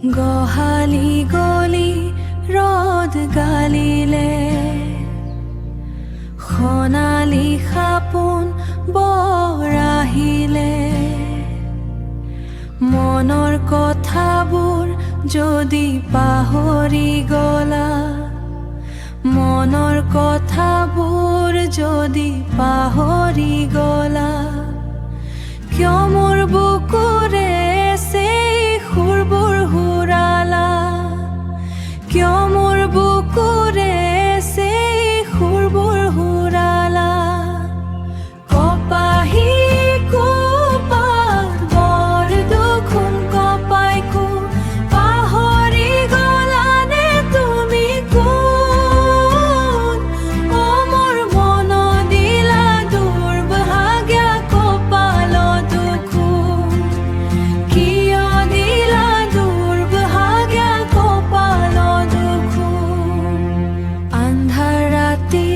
গহালি গলি ৰদ গালিলে সোণালী সপোন বৰাহিলে মনৰ কথাবোৰ যদি পাহৰি গলা মনৰ কথাবোৰ যদি পাহৰি গলা কিয় মোৰ বুকুৰে সেই সুৰবোৰ হুৰালা কিয় মোৰ বুকুৰে সেই সুৰবোৰ হুৰালা কপাহি কোপাত বৰ দুখোন কপাইকো পাহৰি গলানে তুমি কোন অ মোৰ মন দিলা দুৰ্ভাগ্য কপাল দুখোন কিয় দিলা দুৰ্ভাগ্য কপাল দুখোন আন্ধাৰ ৰাতি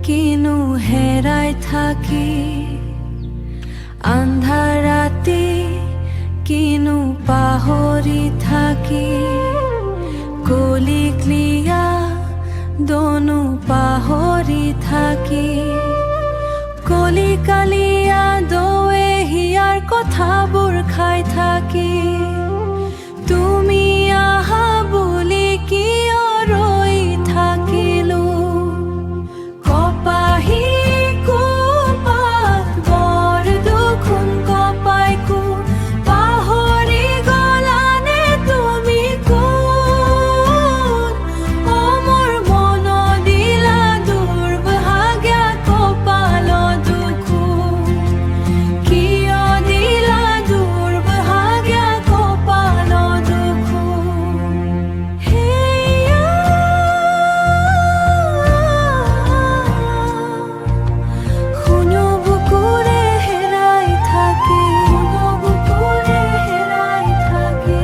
কিনো হেৰাই থাকি আন্ধাৰ ৰাতি কিনো পাহৰি থাকি কলিকলিয়া দনো পাহৰি থাকি কলিকালিয়া দৌৱে হিয়াৰ কথাবোৰ খাই থাকি তুমি আহা বুলি কিয় ৰৈ থাকিলো কপাহি কোপাত বৰ দুখোন কপাইকো পাহৰি গলানে তুমি কোন অ মোৰ মন দিলা দুৰ্ভাগ্য কপাল দুখোন কিয় দিলা দুৰ্ভাগ্য কপাল দুখোন হেয়া শুনো বুকুৰে হেৰাই থাকে শুনো বুকুৰে হেৰাই থাকে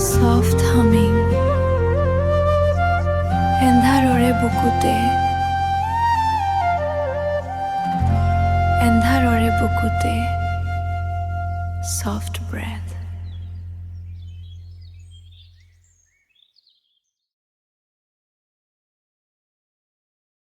সফ্ট হামিং এন্ধাৰৰে বুকুতে এন্ধাৰৰে বুকুতে সফ্ট ব্ৰেথ